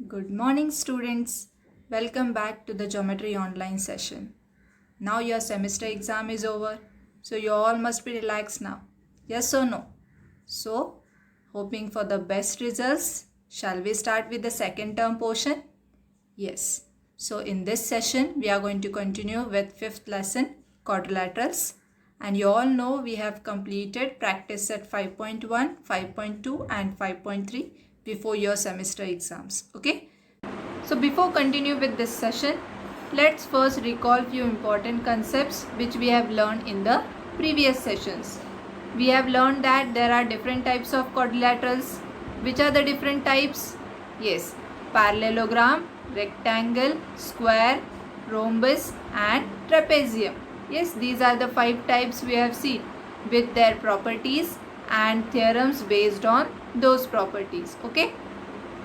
Good morning, students. Welcome back to the Geometry Online session. Now your semester exam is over, so you all must be relaxed now. Yes or no? So, hoping for the best results, shall we start with the second term portion? Yes. So, in this session, we are going to continue with fifth lesson, quadrilaterals. And you all know we have completed practice set 5.1, 5.2 and 5.3 before your semester exams. Okay. So before continue with this session, let's first recall few important concepts which we have learned in the previous sessions. We have learned that there are different types of quadrilaterals. Which are the different types? Yes, parallelogram, rectangle, square, rhombus and trapezium. Yes, these are the 5 types we have seen with their properties and theorems based on those properties. Okay.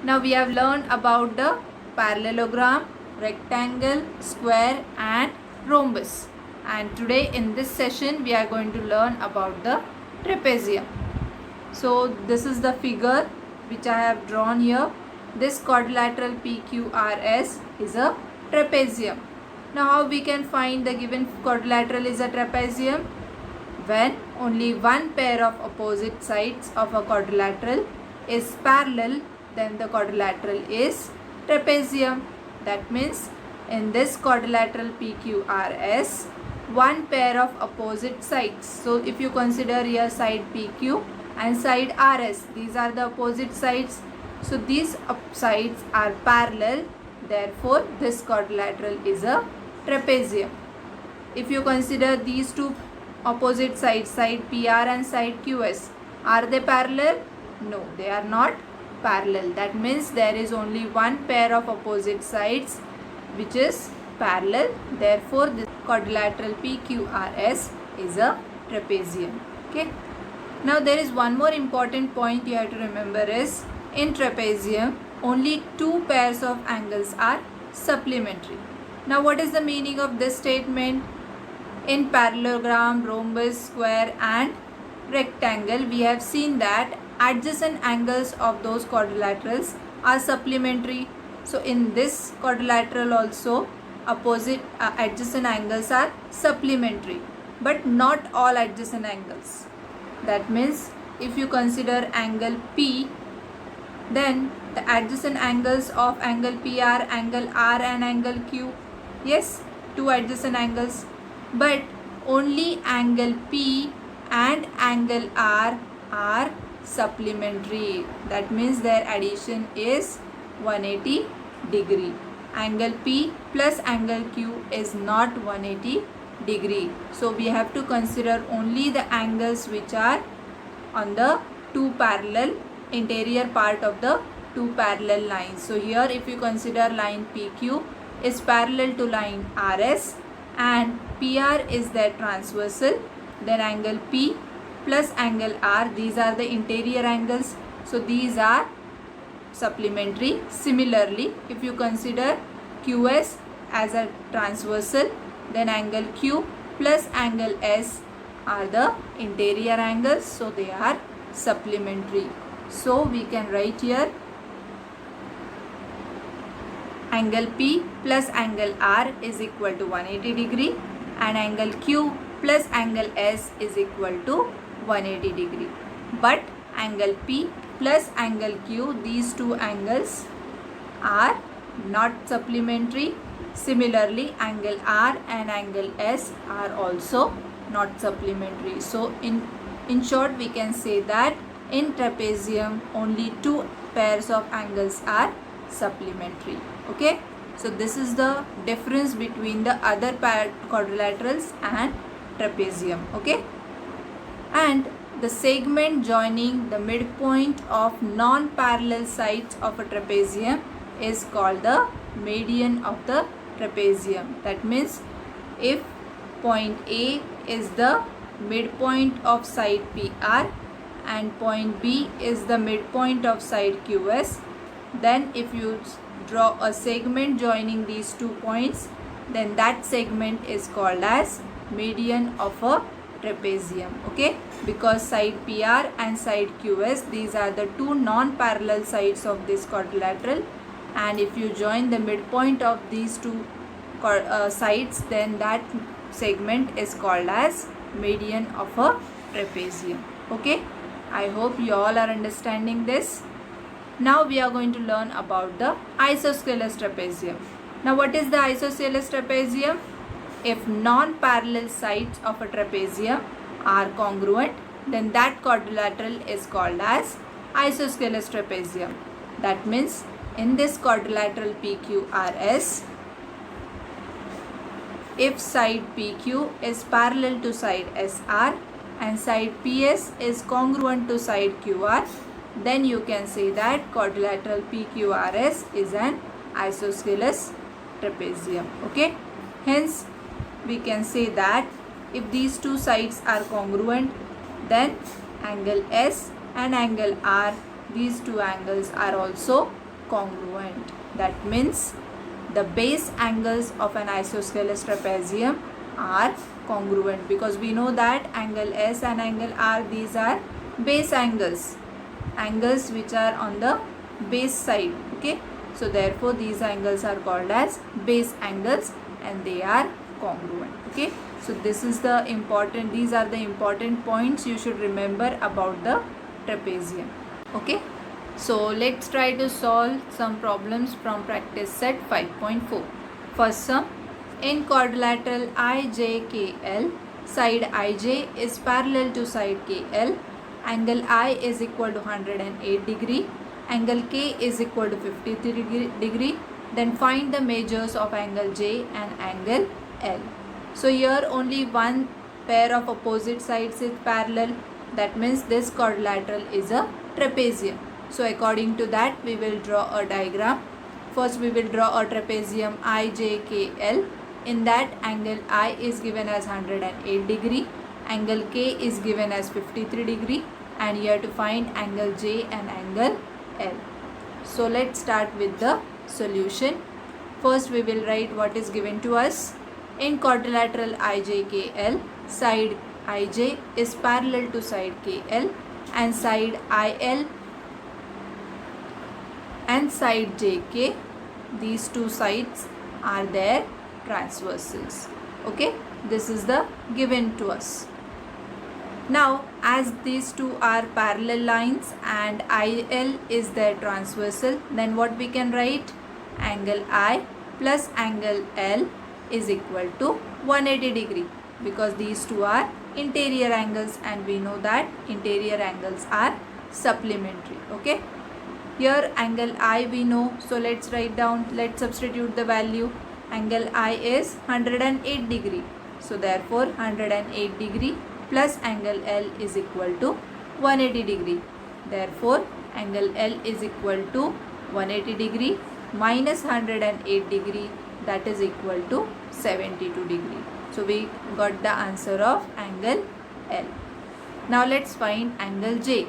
Now we have learned about the parallelogram, rectangle, square and rhombus. And today in this session we are going to learn about the trapezium. So this is the figure which I have drawn here. This quadrilateral PQRS is a trapezium. Now how we can find the given quadrilateral is a trapezium? When only one pair of opposite sides of a quadrilateral is parallel, then the quadrilateral is trapezium. That means in this quadrilateral PQRS, one pair of opposite sides. So if you consider here side PQ and side RS, these are the opposite sides. So these sides are parallel. Therefore, this quadrilateral is a trapezium. If you consider these two opposite sides, side PR and side QS, are they parallel? No, they are not parallel. That means there is only one pair of opposite sides which is parallel. Therefore, this quadrilateral PQRS is a trapezium. Okay. Now there is one more important point you have to remember is in trapezium only two pairs of angles are supplementary. Now what is the meaning of this statement? In parallelogram, rhombus, square and rectangle, we have seen that adjacent angles of those quadrilaterals are supplementary. So in this quadrilateral also opposite adjacent angles are supplementary, but not all adjacent angles. That means if you consider angle P, then the adjacent angles of angle P are angle R and angle Q. Yes, two adjacent angles. But only angle P and angle R are supplementary. That means their addition is 180 degree. Angle P plus angle Q is not 180 degree. So we have to consider only the angles which are on the two parallel interior part of the two parallel lines. So here if you consider line PQ is parallel to line RS and PR is their transversal, then angle P plus angle R, these are the interior angles. So these are supplementary. Similarly, if you consider QS as a transversal, then angle Q plus angle S are the interior angles. So they are supplementary. So we can write here angle P plus angle R is equal to 180 degree and angle Q plus angle S is equal to 180 degree. But angle P plus angle Q, these two angles are not supplementary. Similarly, angle R and angle S are also not supplementary. So in short, we can say that in trapezium only two pairs of angles are supplementary. Okay, so this is the difference between the other quadrilaterals and trapezium. Okay, and the segment joining the midpoint of non-parallel sides of a trapezium is called the median of the trapezium. That means if point A is the midpoint of side PR and point B is the midpoint of side QS, then if you draw a segment joining these 2 points, then that segment is called as median of a trapezium. Okay, because side PR and side QS, these are the two non-parallel sides of this quadrilateral and if you join the midpoint of these two sides, then that segment is called as median of a trapezium. Okay, I hope you all are understanding this. Now we are going to learn about the isosceles trapezium. Now what is the isosceles trapezium? If non-parallel sides of a trapezium are congruent, then that quadrilateral is called as isosceles trapezium. That means in this quadrilateral PQRS, if side PQ is parallel to side SR and side PS is congruent to side QR, then you can say that quadrilateral PQRS is an isosceles trapezium. Okay, hence we can say that if these two sides are congruent, then angle S and angle R, these two angles are also congruent. That means the base angles of an isosceles trapezium are congruent, because we know that angle S and angle R, these are base angles which are on the base side. Okay, so therefore these angles are called as base angles and they are congruent. Okay, so these are the important points you should remember about the trapezium. Okay, so let's try to solve some problems from practice set 5.4. First sum, in quadrilateral IJKL, side IJ is parallel to side KL, angle I is equal to 108 degree, angle K is equal to 53 degree, then find the measures of angle J and angle L. So here only one pair of opposite sides is parallel, that means this quadrilateral is a trapezium. So according to that we will draw a diagram. First we will draw a trapezium IJKL. In that, angle I is given as 108 degree, angle K is given as 53 degree, and here to find angle J and angle L. So let's start with the solution. First we will write what is given to us. In quadrilateral IJKL, side IJ is parallel to side KL and side IL and side JK, these two sides are their transversals. Okay, this is the given to us. Now as these two are parallel lines and IL is their transversal, then what we can write? Angle I plus angle L is equal to 180 degree, because these two are interior angles and we know that interior angles are supplementary. Okay, here angle I we know, so let's write down, let's substitute the value. Angle I is 108 degree, so therefore 108 degree plus angle L is equal to 180 degree. Therefore angle L is equal to 180 degree minus 108 degree, that is equal to 72 degree. So we got the answer of angle L. Now let's find angle J.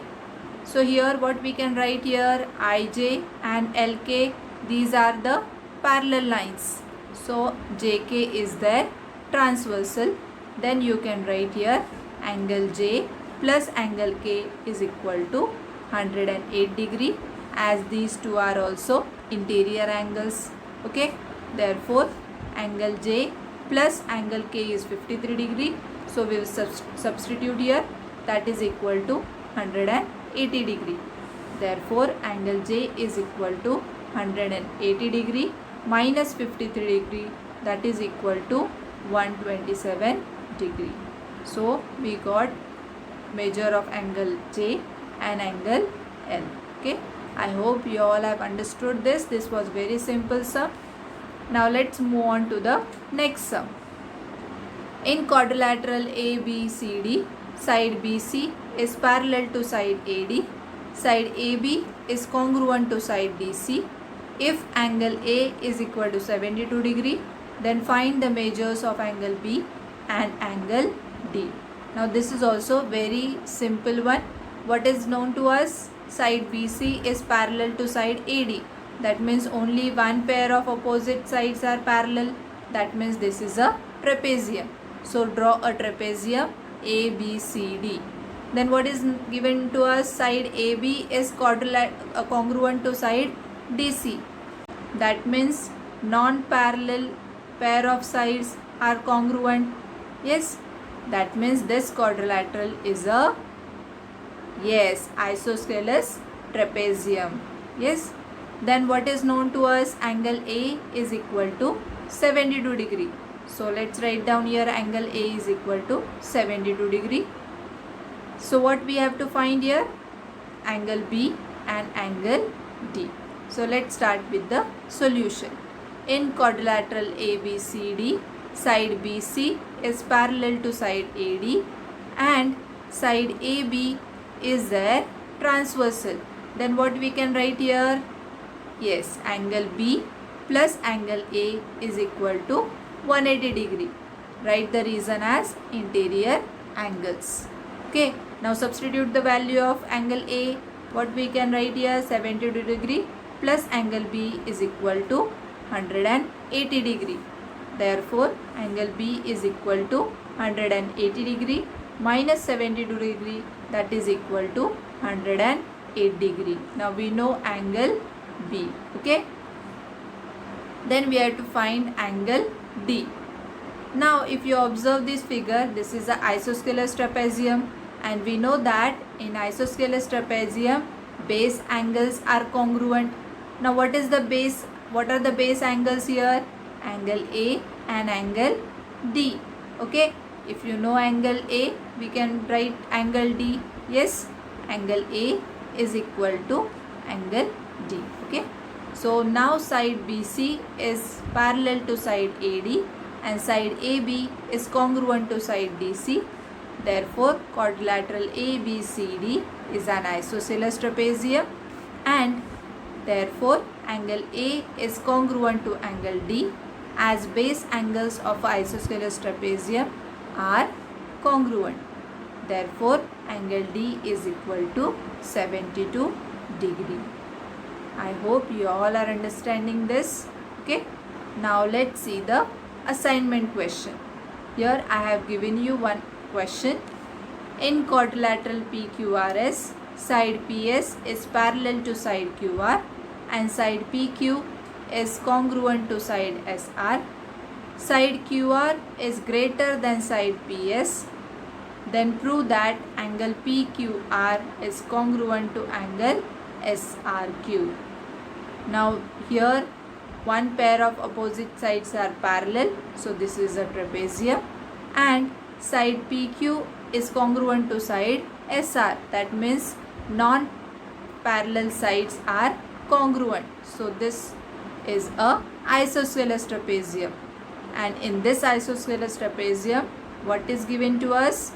So here what we can write here, IJ and LK, these are the parallel lines. So JK is their transversal. Then you can write here angle J plus angle K is equal to 108 degree, as these two are also interior angles. Okay, therefore angle J plus angle K is 53 degree. So we will substitute here, that is equal to 180 degree. Therefore angle J is equal to 180 degree minus 53 degree, that is equal to 127 degree. So we got measure of angle J and angle L. Okay, I hope you all have understood this. This was very simple sum. Now let's move on to the next sum. In quadrilateral ABCD, side BC is parallel to side AD, side AB is congruent to side DC. If angle A is equal to 72 degree, then find the measures of angle B and angle D. Now this is also very simple one. What is known to us? Side BC is parallel to side AD. That means only one pair of opposite sides are parallel. That means this is a trapezium. So draw a trapezium ABCD. Then what is given to us? Side AB is congruent to side DC. That means non-parallel pair of sides are congruent. Yes, that means this quadrilateral is a isosceles trapezium. Yes, then what is known to us? Angle A is equal to 72 degree. So let's write down here angle A is equal to 72 degree. So what we have to find here? Angle B and angle D. So let's start with the solution. In quadrilateral ABCD, side BC is parallel to side AD and side AB is their transversal. Then what we can write here? Yes, angle B plus angle A is equal to 180 degree. Write the reason as interior angles. Okay, now substitute the value of angle A. What we can write here? 72 degree plus angle B is equal to 180 degree. Therefore, angle B is equal to 180 degree minus 72 degree, that is equal to 108 degree. Now we know angle B. Okay. Then we have to find angle D. Now if you observe this figure, this is the isosceles trapezium, and we know that in isosceles trapezium base angles are congruent. Now what is the base? What are the base angles here? Angle A and angle D. Okay, if you know angle A, we can write angle D. Yes, angle A is equal to angle D. Okay, so now side BC is parallel to side AD and side AB is congruent to side DC. Therefore, quadrilateral ABCD is an isosceles trapezium, and therefore angle A is congruent to angle D, as base angles of isosceles trapezium are congruent. Therefore, angle D is equal to 72 degree. I hope you all are understanding this. Okay. Now let's see the assignment question. Here I have given you one question. In quadrilateral PQRS, side PS is parallel to side QR and side PQ is congruent to side SR. Side QR is greater than side PS. Then prove that angle PQR is congruent to angle SRQ. Now here one pair of opposite sides are parallel, so this is a trapezium, and side PQ is congruent to side SR. That means non-parallel sides are congruent. So this is a isosceles trapezium, and in this isosceles trapezium, what is given to us?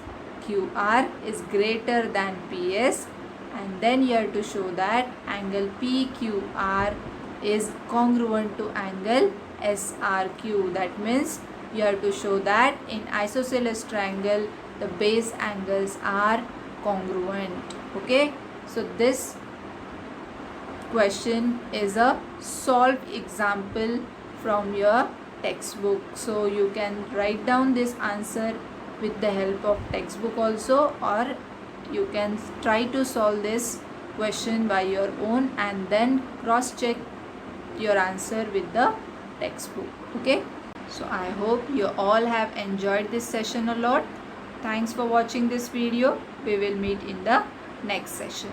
QR is greater than PS, and then you have to show that angle PQR is congruent to angle SRQ. That means you have to show that in isosceles triangle the base angles are congruent. Okay, so this question is a solved example from your textbook, so you can write down this answer with the help of textbook also, or you can try to solve this question by your own and then cross check your answer with the textbook. Okay, so I hope you all have enjoyed this session a lot. Thanks for watching this video. We will meet in the next session.